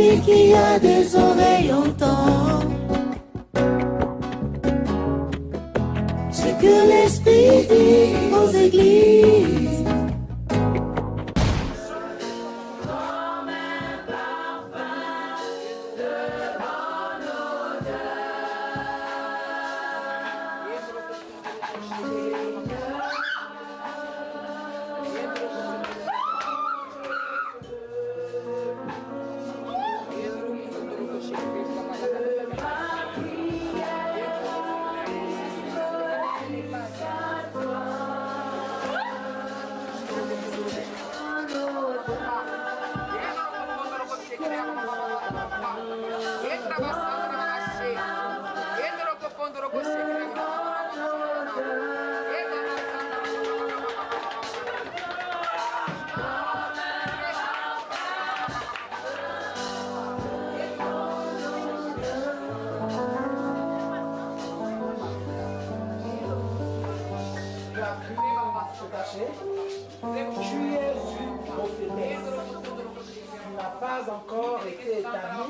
Celui qui a des oreilles entend ce que l'Esprit dit aux églises. Tu es une prophétesse. Tu n'as pas encore été établi,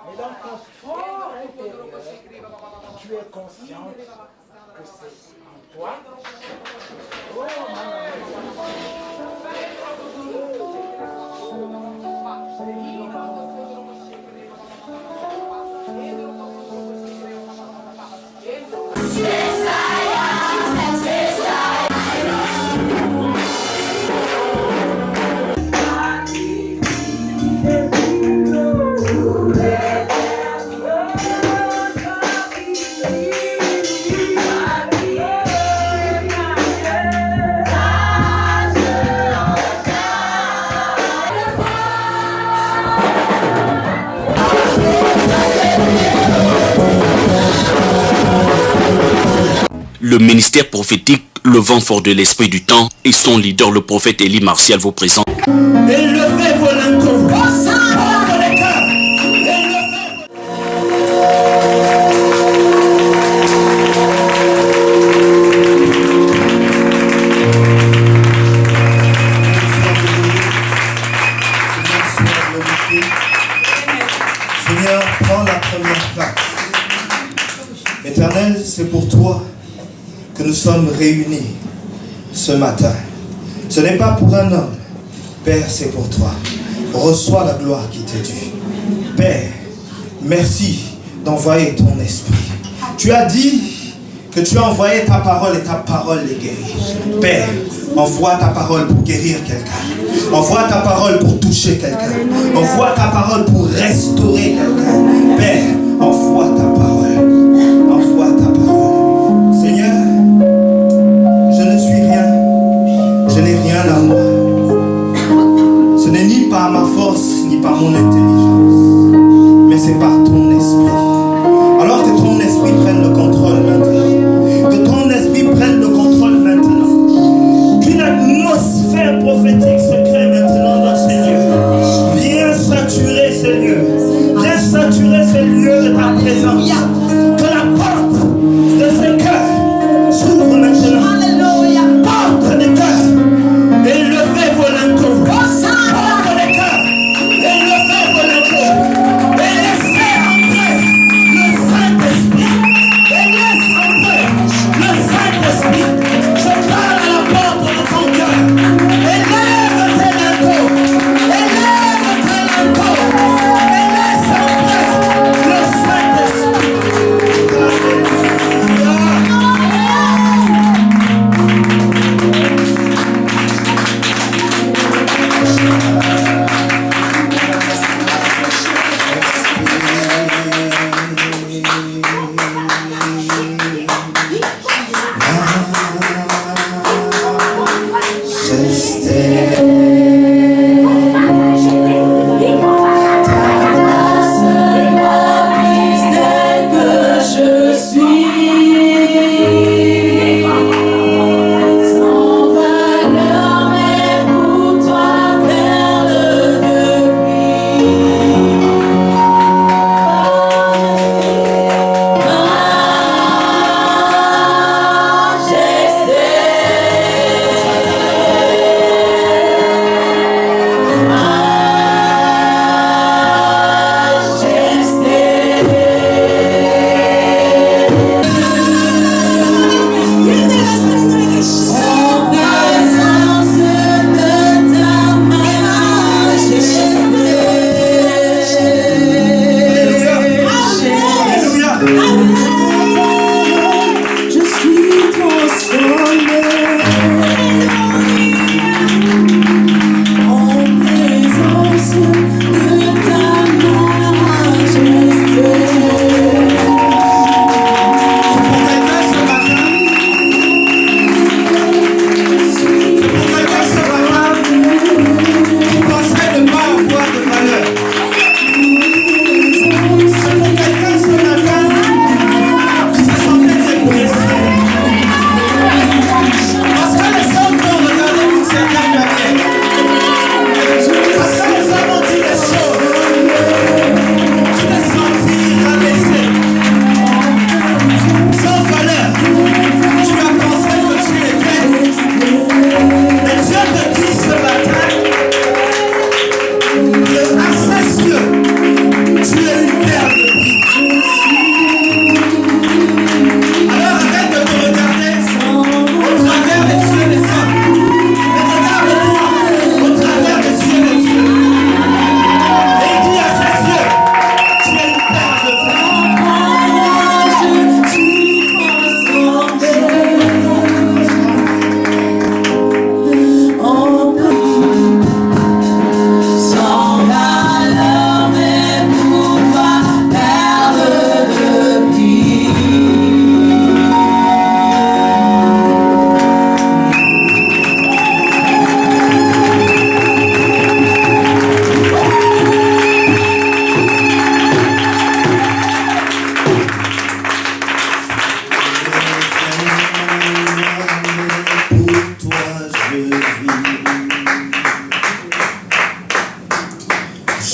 mais dans ton fort intérieur, tu es consciente que c'est en toi. Oh, Le ministère prophétique, le vent fort de l'esprit du temps et son leader, le prophète Élie Martial, vous présente. Élevez vos linteaux. Seigneur, prends la première place. Éternel, c'est pour toi que nous sommes réunis ce matin. Ce n'est pas pour un homme. Père, c'est pour toi. Reçois la gloire qui t'est due. Père, merci d'envoyer ton esprit. Tu as dit que tu as envoyé ta parole et ta parole les guérit. Père, envoie ta parole pour guérir quelqu'un. Envoie ta parole pour toucher quelqu'un. Envoie ta parole pour restaurer quelqu'un. Père, envoie ta parole. Envoie ta parole. Seigneur, je ne suis rien. Je n'ai rien à moi. Ce n'est ni par ma force, ni par mon intelligence, mais c'est par ton esprit. Alors que ton esprit prenne le contrôle maintenant. Que ton esprit prenne le contrôle maintenant. Qu'une atmosphère prophétique se crée maintenant dans ces lieux. Viens saturer ces lieux. Viens saturer ces lieux de ta présence. Que la porte de ces cœurs s'ouvre maintenant. Porte des cœurs. Élevez vos linteaux. Porte des cœurs. Élevez vos linteaux.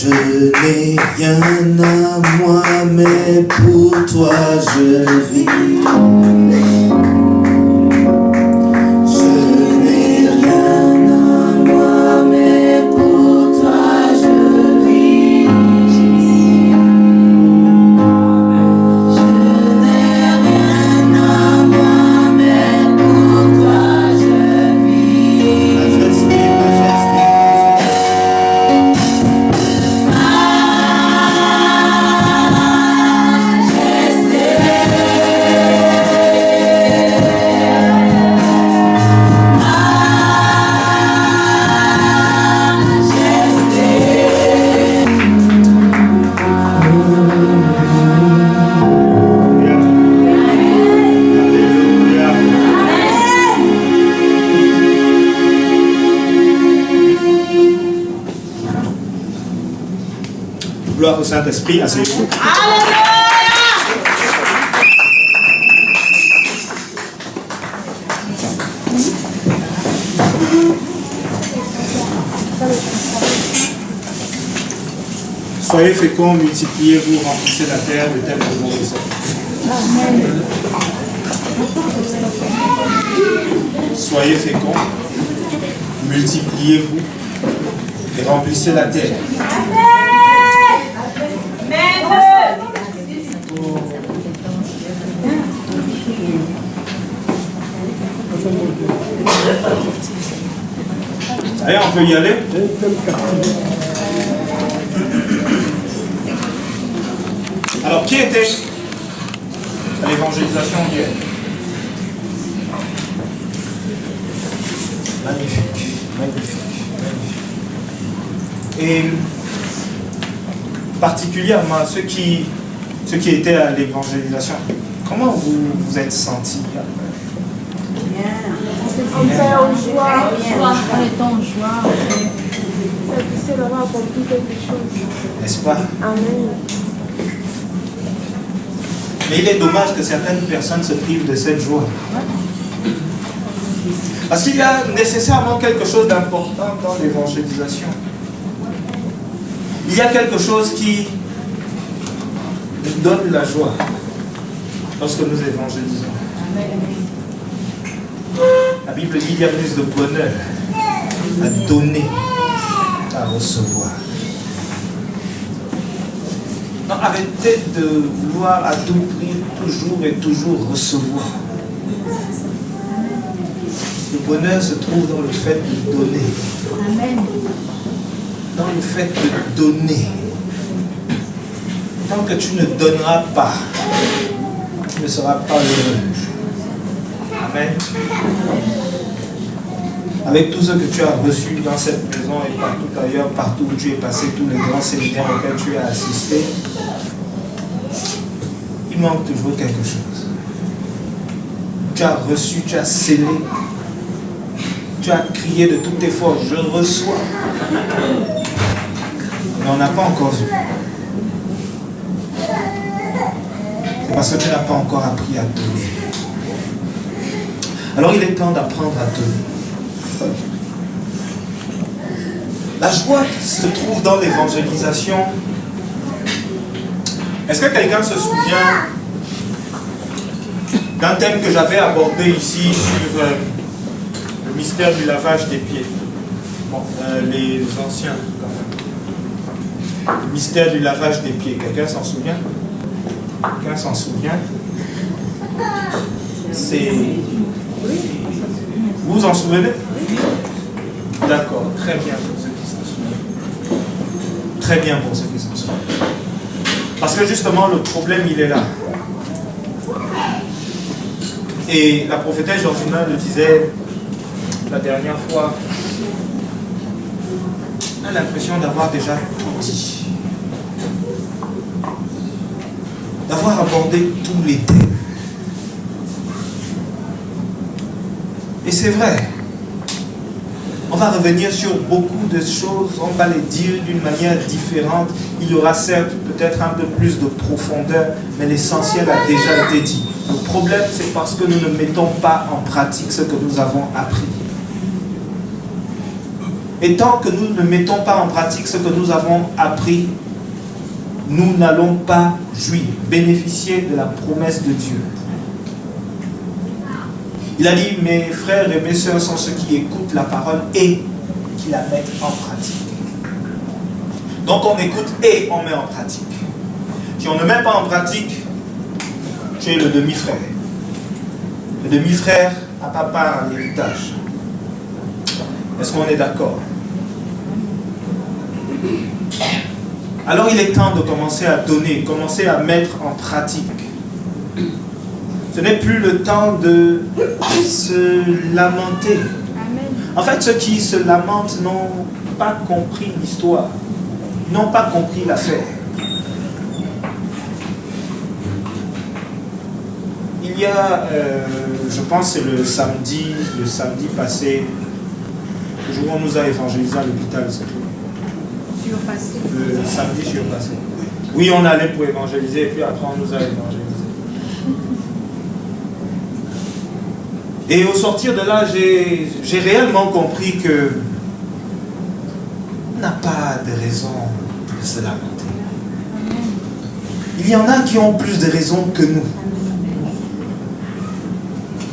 Je n'ai rien à moi, mais pour toi je vis. Je n'ai rien à moi, mais pour toi je vis. Je n'ai rien à moi, mais pour toi je vis. Majesté, majesté, gloire au Saint-Esprit, asseyez-vous. Soyez féconds, multipliez-vous, remplissez la terre de tel que vous voulez. Soyez féconds, multipliez-vous et remplissez la terre. Allez, on peut y aller. Alors, qui était à l'évangélisation d'hier? Magnifique, magnifique, magnifique. Et particulièrement ceux qui étaient à l'évangélisation, comment vous vous êtes sentis? On était en joie. On est en joie. C'est d'avoir accompli quelque chose. N'est-ce pas? Amen. Mais il est dommage que certaines personnes se privent de cette joie. Parce qu'il y a nécessairement quelque chose d'important dans l'évangélisation. Il y a quelque chose qui nous donne la joie lorsque nous évangélisons. La Bible dit qu'il y a plus de bonheur à donner qu'à recevoir. Non, arrêtez de vouloir à tout prix toujours et toujours recevoir. Le bonheur se trouve dans le fait de donner. Amen. Dans le fait de donner. Tant que tu ne donneras pas, tu ne seras pas heureux. Amen. Avec tout ce que tu as reçu dans cette maison et partout ailleurs, partout où tu es passé, tous les grands séminaires auxquels tu as assisté, il manque toujours quelque chose. Tu as reçu, tu as scellé, tu as crié de toutes tes forces, je reçois. Mais on n'a pas encore vu. C'est parce que tu n'as pas encore appris à donner. Alors il est temps d'apprendre à donner. La joie qui se trouve dans l'évangélisation. Est-ce que quelqu'un se souvient d'un thème que j'avais abordé ici sur le mystère du lavage des pieds? Bon, les anciens. Le mystère du lavage des pieds. Quelqu'un s'en souvient? Quelqu'un s'en souvient? C'est... Vous vous en souvenez? D'accord, très bien pour ceux qui s'en souviennent. Très bien pour ceux qui s'en souviennent. Parce que justement, le problème, il est là. Et la prophétesse Georgina le disait la dernière fois, on a l'impression d'avoir déjà tout dit. D'avoir abordé tous les thèmes. Et c'est vrai. On va revenir sur beaucoup de choses, on va les dire d'une manière différente. Il y aura certes peut-être un peu plus de profondeur, mais l'essentiel a déjà été dit. Le problème, c'est parce que nous ne mettons pas en pratique ce que nous avons appris. Et tant que nous ne mettons pas en pratique ce que nous avons appris, nous n'allons pas jouir, bénéficier de la promesse de Dieu. Il a dit, mes frères et mes sœurs sont ceux qui écoutent la parole et qui la mettent en pratique. Donc on écoute et on met en pratique. Si on ne met pas en pratique, tu es le demi-frère. Le demi-frère n'a pas part à l'héritage. Est-ce qu'on est d'accord? Alors il est temps de commencer à donner, commencer à mettre en pratique. Ce n'est plus le temps de se lamenter. Amen. En fait, ceux qui se lamentent n'ont pas compris l'histoire, n'ont pas compris l'affaire. Il y a, je pense que c'est le samedi passé, le jour où on nous a évangélisé à l'hôpital, c'est tout. Le samedi surpassé. Oui, on allait pour évangéliser, et puis après on nous a évangélisé. Et au sortir de là, j'ai réellement compris que on n'a pas de raison de se lamenter. Il y en a qui ont plus de raisons que nous.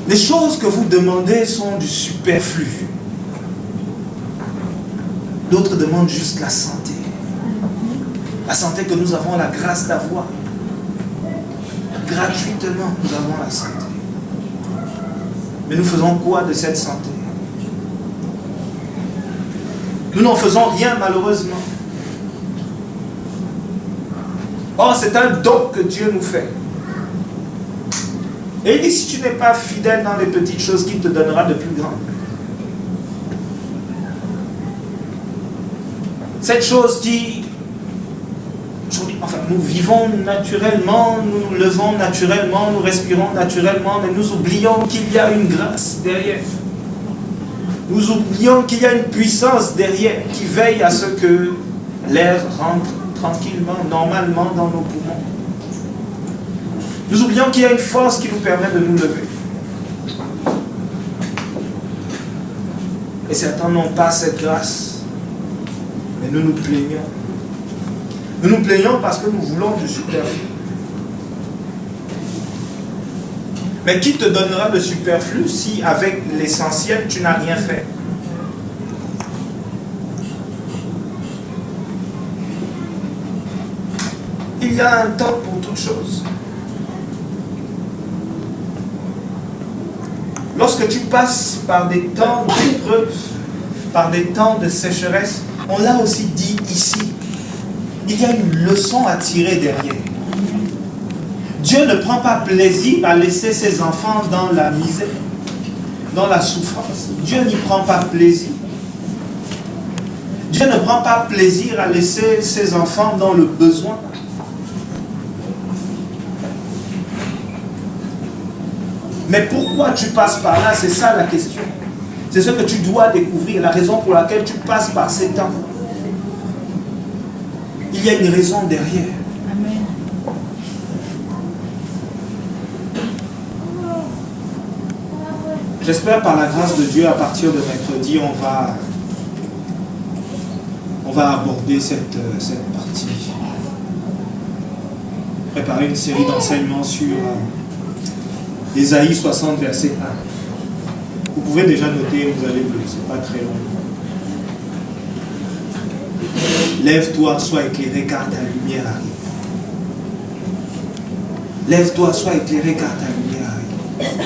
Les choses que vous demandez sont du superflu. D'autres demandent juste la santé. La santé que nous avons la grâce d'avoir. Gratuitement, nous avons la santé. Mais nous faisons quoi de cette santé? Nous n'en faisons rien malheureusement. Or, c'est un don que Dieu nous fait. Et il dit, si tu n'es pas fidèle dans les petites choses, qu'il te donnera de plus grandes. Cette chose qui, enfin, nous vivons naturellement, nous nous levons naturellement, nous respirons naturellement, mais nous oublions qu'il y a une grâce derrière. Nous oublions qu'il y a une puissance derrière qui veille à ce que l'air rentre tranquillement, normalement dans nos poumons. Nous oublions qu'il y a une force qui nous permet de nous lever. Et certains n'ont pas cette grâce, mais nous nous plaignons. Nous nous plaignons parce que nous voulons du superflu. Mais qui te donnera le superflu si avec l'essentiel tu n'as rien fait? Il y a un temps pour toute chose. Lorsque tu passes par des temps d'épreuve, par des temps de sécheresse, on l'a aussi dit ici, il y a une leçon à tirer derrière. Dieu ne prend pas plaisir à laisser ses enfants dans la misère, dans la souffrance. Dieu n'y prend pas plaisir. Dieu ne prend pas plaisir à laisser ses enfants dans le besoin. Mais pourquoi tu passes par là? C'est ça la question. C'est ce que tu dois découvrir, la raison pour laquelle tu passes par ces temps. Il y a une raison derrière. Amen. J'espère par la grâce de Dieu, à partir de mercredi, on va aborder cette partie. Préparer une série d'enseignements sur Ésaïe 60, verset 1. Vous pouvez déjà noter, vous allez lire, c'est pas très long. Lève-toi, sois éclairé, car ta lumière arrive. Lève-toi, sois éclairé, car ta lumière arrive.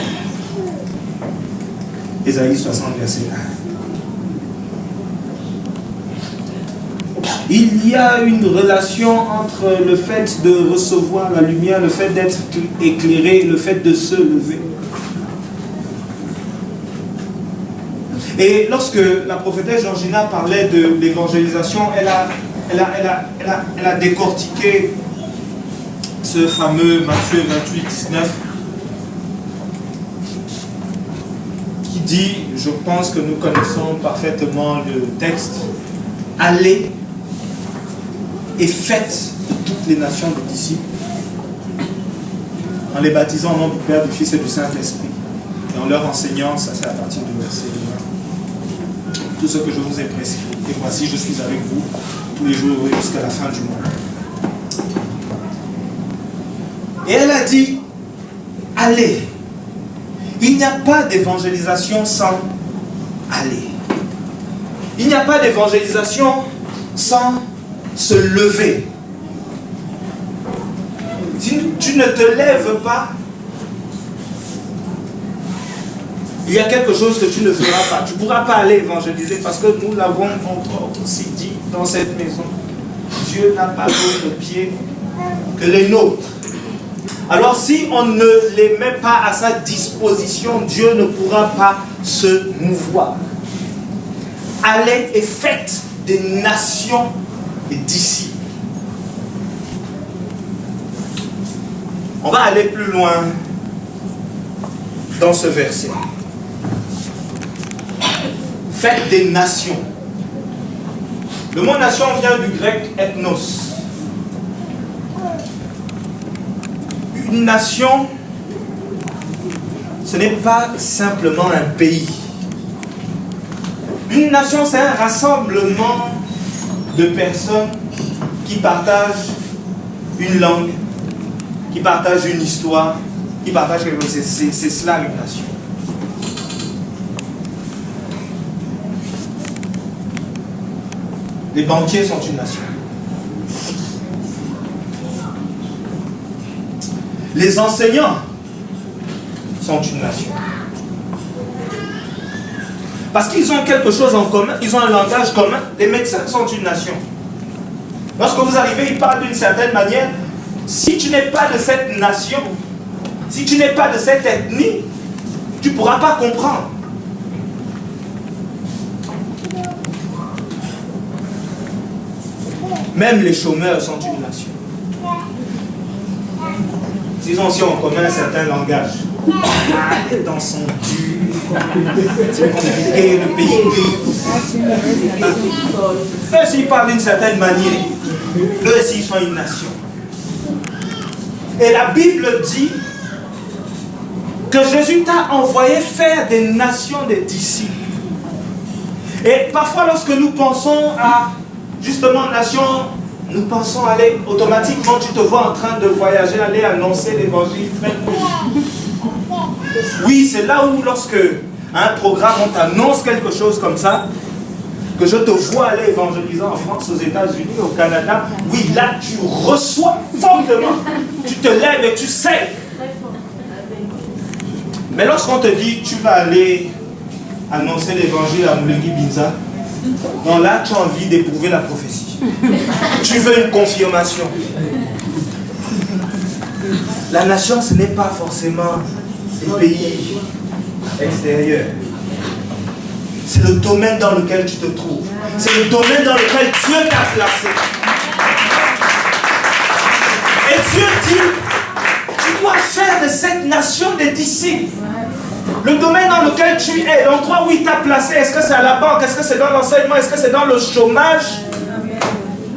Ésaïe 60, verset 1. Il y a une relation entre le fait de recevoir la lumière, le fait d'être éclairé, le fait de se lever. Et lorsque la prophétesse Georgina parlait de l'évangélisation, elle a décortiqué ce fameux Matthieu 28, 19 qui dit, je pense que nous connaissons parfaitement le texte, allez et faites de toutes les nations des disciples en les baptisant au nom du Père, du Fils et du Saint-Esprit et en leur enseignant, ça c'est à partir du verset 1, tout ce que je vous ai prescrit. Et voici, je suis avec vous tous les jours jusqu'à la fin du monde. Et elle a dit, allez. Il n'y a pas d'évangélisation sans aller. Il n'y a pas d'évangélisation sans se lever. Si tu ne te lèves pas, il y a quelque chose que tu ne feras pas. Tu ne pourras pas aller évangéliser parce que nous l'avons encore aussi dit dans cette maison. Dieu n'a pas d'autres pieds que les nôtres. Alors si on ne les met pas à sa disposition, Dieu ne pourra pas se mouvoir. Allez et faites des nations et disciples. On va aller plus loin dans ce verset. Faites des nations. Le mot nation vient du grec ethnos. Une nation, ce n'est pas simplement un pays. Une nation, c'est un rassemblement de personnes qui partagent une langue, qui partagent une histoire, qui partagent quelque chose. C'est cela une nation. Les banquiers sont une nation. Les enseignants sont une nation. Parce qu'ils ont quelque chose en commun, ils ont un langage commun. Les médecins sont une nation. Lorsque vous arrivez, ils parlent d'une certaine manière. Si tu n'es pas de cette nation, si tu n'es pas de cette ethnie, tu ne pourras pas comprendre. Même les chômeurs sont une nation. Ils ont aussi en commun un certain langage. Les temps sont durs, c'est compliqué, le pays. Eux aussi ils parlent d'une certaine manière. Eux aussi ils sont une nation. Et la Bible dit que Jésus t'a envoyé faire des nations des disciples. Et parfois lorsque nous pensons à justement nation, nous pensons aller automatiquement, tu te vois en train de voyager, aller annoncer l'évangile. Oui, c'est là où lorsque un programme, on t'annonce quelque chose comme ça, que je te vois aller évangéliser en France, aux États-Unis, au Canada. Oui, là, tu reçois fortement. Tu te lèves et tu sais. Mais lorsqu'on te dit, tu vas aller annoncer l'évangile à Moulengi Binza, non, là, tu as envie d'éprouver la prophétie. Tu veux une confirmation. La nation, ce n'est pas forcément les pays extérieurs. C'est le domaine dans lequel tu te trouves. C'est le domaine dans lequel Dieu t'a placé. Et Dieu dit, tu dois faire de cette nation des disciples. Le domaine dans lequel tu es, l'endroit où il t'a placé, est-ce que c'est à la banque, est-ce que c'est dans l'enseignement, est-ce que c'est dans le chômage?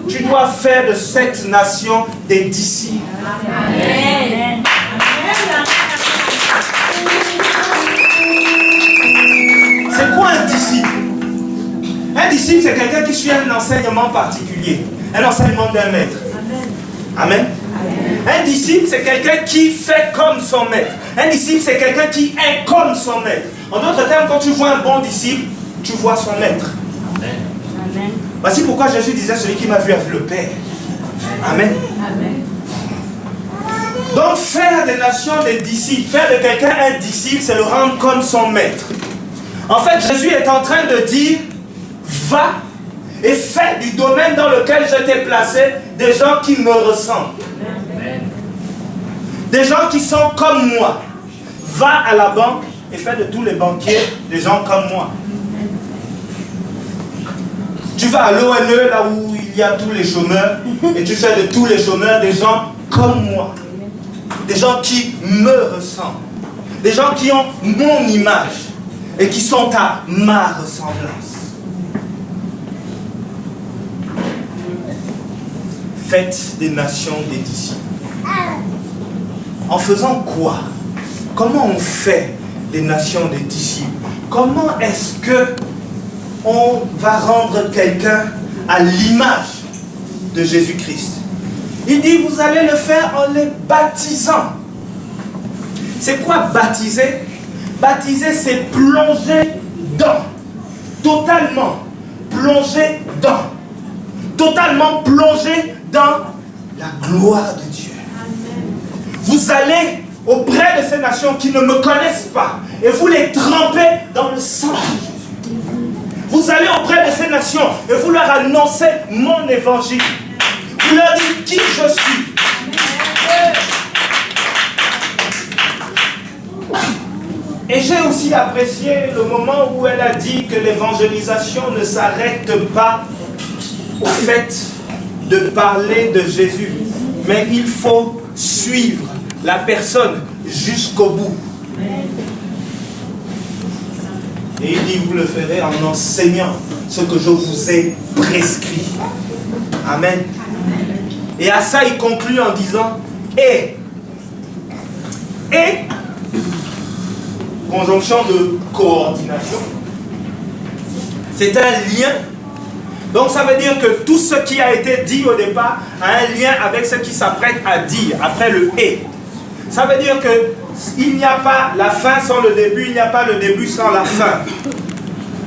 Tu dois faire de cette nation des disciples. Amen. C'est quoi un disciple? Un disciple, c'est quelqu'un qui suit un enseignement particulier, un enseignement d'un maître. Amen. Un disciple, c'est quelqu'un qui fait comme son maître. Un disciple, c'est quelqu'un qui est comme son maître. En d'autres termes, quand tu vois un bon disciple, tu vois son maître. Amen. Voici pourquoi Jésus disait, celui qui m'a vu a vu le Père. Amen. Amen. Donc, faire des nations des disciples, faire de quelqu'un un disciple, c'est le rendre comme son maître. En fait, Jésus est en train de dire, va et fais du domaine dans lequel je t'ai placé des gens qui me ressemblent. Des gens qui sont comme moi. Va à la banque et fais de tous les banquiers des gens comme moi. Tu vas à l'ONE, là où il y a tous les chômeurs, et tu fais de tous les chômeurs des gens comme moi. Des gens qui me ressemblent. Des gens qui ont mon image et qui sont à ma ressemblance. Faites des nations des disciples. En faisant quoi? Comment on fait des nations des disciples? Comment est-ce que on va rendre quelqu'un à l'image de Jésus-Christ. Il dit, vous allez le faire en les baptisant. C'est quoi baptiser? Baptiser, c'est plonger dans. Totalement plonger dans. Totalement plonger dans la gloire de Dieu. Vous allez auprès de ces nations qui ne me connaissent pas et vous les trempez dans le sang de Jésus. Vous allez auprès de ces nations et vous leur annoncez mon évangile. Vous leur dites qui je suis. Et j'ai aussi apprécié le moment où elle a dit que l'évangélisation ne s'arrête pas au fait de parler de Jésus, mais il faut suivre la personne jusqu'au bout. Et il dit, vous le ferez en enseignant ce que je vous ai prescrit. Amen. Et à ça, il conclut en disant, et, conjonction de coordination, c'est un lien. Donc ça veut dire que tout ce qui a été dit au départ a un lien avec ce qui s'apprête à dire après le « et ». Ça veut dire qu'il n'y a pas la fin sans le début, il n'y a pas le début sans la fin.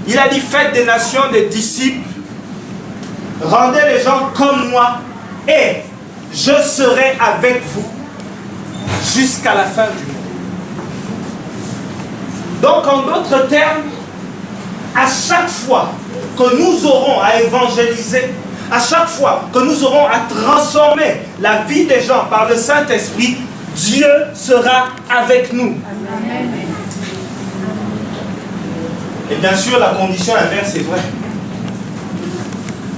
Il a dit, faites des nations des disciples, rendez les gens comme moi, et je serai avec vous jusqu'à la fin du monde. Donc, en d'autres termes, à chaque fois que nous aurons à évangéliser, à chaque fois que nous aurons à transformer la vie des gens par le Saint-Esprit, Dieu sera avec nous. Amen. Et bien sûr, la condition inverse est vraie.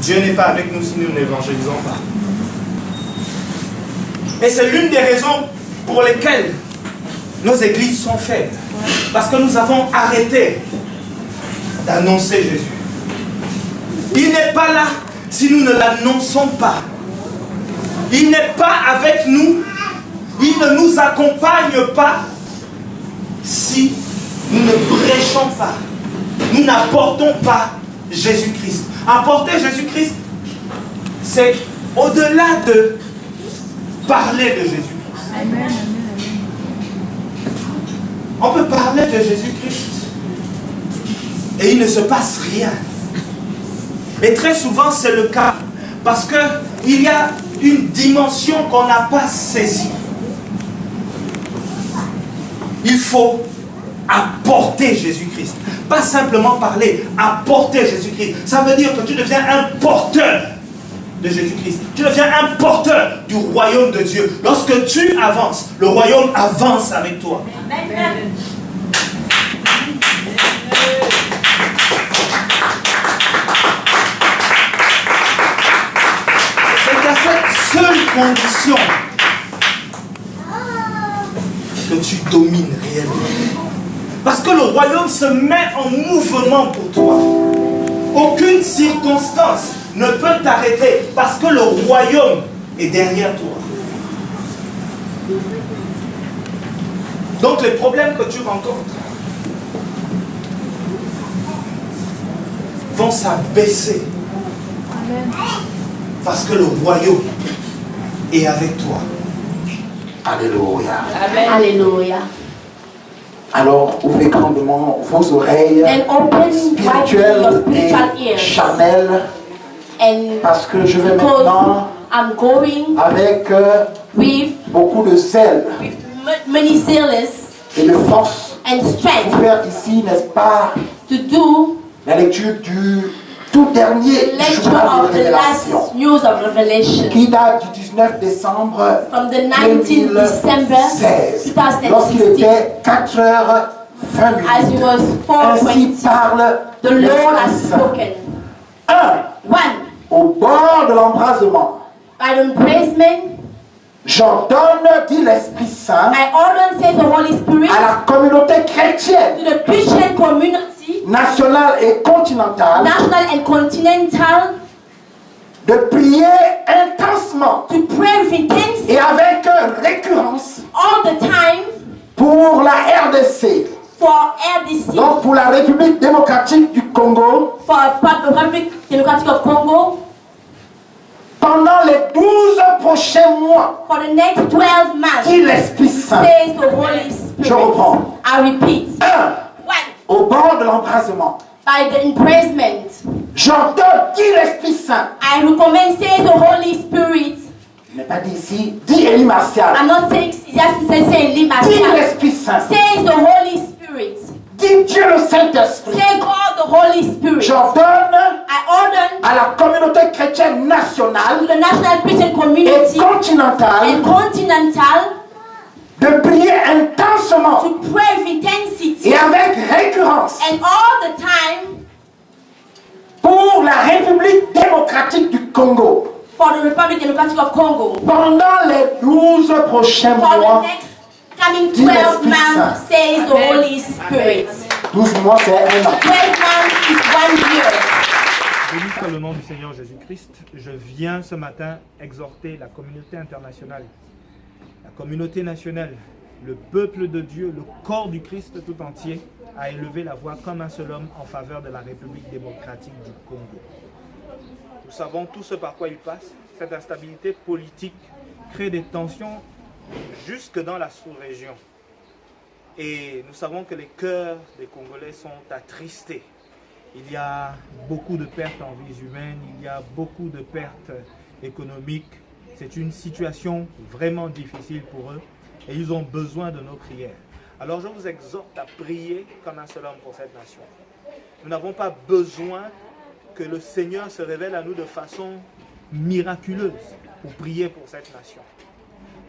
Dieu n'est pas avec nous si nous n'évangélisons pas. Et c'est l'une des raisons pour lesquelles nos églises sont faibles. Parce que nous avons arrêté d'annoncer Jésus. Il n'est pas là si nous ne l'annonçons pas. Il n'est pas avec nous. Il ne nous accompagne pas si nous ne prêchons pas. Nous n'apportons pas Jésus-Christ. Apporter Jésus-Christ, c'est au-delà de parler de Jésus-Christ. Amen. On peut parler de Jésus-Christ et il ne se passe rien. Et très souvent c'est le cas parce qu'il y a une dimension qu'on n'a pas saisie. Il faut apporter Jésus-Christ. Pas simplement parler, apporter Jésus-Christ. Ça veut dire que tu deviens un porteur de Jésus-Christ. Tu deviens un porteur du royaume de Dieu. Lorsque tu avances, le royaume avance avec toi. Amen. C'est à cette seule condition que tu domines réellement. Parce que le royaume se met en mouvement pour toi. Aucune circonstance ne peut t'arrêter parce que le royaume est derrière toi. Donc les problèmes que tu rencontres vont s'abaisser parce que le royaume est avec toi. Alléluia. Amen. Alléluia. Alors, ouvrez grandement vos oreilles spirituelles et charnelles, parce que je vais maintenant, avec beaucoup de zèle et de force, vous faire ici, n'est-ce pas, la lecture du tout dernier journal de révélation, qui date du 19 décembre 2016, lorsqu'il était 4h20. Ainsi parle l'Esprit Saint. 1. Au bord de l'embrasement, j'ordonne, dit l'Esprit Saint, à la communauté chrétienne, nationale et continentale, de prier intensement et avec récurrence pour la RDC, For RDC. Donc pour la République démocratique du Congo. For the Republic Democratic of Congo. Pendant les 12 prochains mois. For the next 12 months. Dit l'Esprit Saint. Says the Holy Spirit. Je reprends. I repeat. 1. Au bord de l'embrasement. By the imprisonment. J'entends, dit l'Esprit Saint. I recommend, says the Holy Spirit. Je n'ai pas dit ici, dit Élie Martial. I'm not saying just say Élie Martial. Dit l'Esprit Saint. Says the Holy Spirit. Dit Dieu le Saint-Esprit. Say God the Holy Spirit. J'ordonne I order à la communauté chrétienne nationale to the national Christian community et continentale and continental de prier intensement to pray with intensity et avec récurrence and all the time pour la République démocratique du Congo for the Republic Democratic of Congo pendant les 12 prochains for mois. the next coming Dit 12 l'Esprit months, Saint. says the Holy Spirit. 12 mois, c'est un an. 12 months is 1 year. Béni soit le nom du Seigneur Jésus-Christ. Je viens ce matin exhorter la communauté internationale, la communauté nationale, le peuple de Dieu, le corps du Christ tout entier, à élever la voix comme un seul homme en faveur de la République démocratique du Congo. Nous savons tout ce par quoi il passe. Cette instabilité politique crée des tensions jusque dans la sous-région. Et nous savons que les cœurs des Congolais sont attristés. Il y a beaucoup de pertes en vies humaines, il y a beaucoup de pertes économiques. C'est une situation vraiment difficile pour eux et ils ont besoin de nos prières. Alors je vous exhorte à prier comme un seul homme pour cette nation. Nous n'avons pas besoin que le Seigneur se révèle à nous de façon miraculeuse pour prier pour cette nation.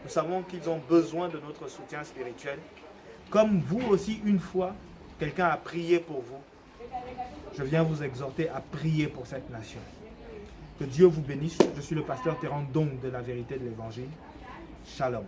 Nous savons qu'ils ont besoin de notre soutien spirituel. Comme vous aussi, une fois, quelqu'un a prié pour vous. Je viens vous exhorter à prier pour cette nation. Que Dieu vous bénisse. Je suis le pasteur Terran Dong de la vérité de l'évangile. Shalom.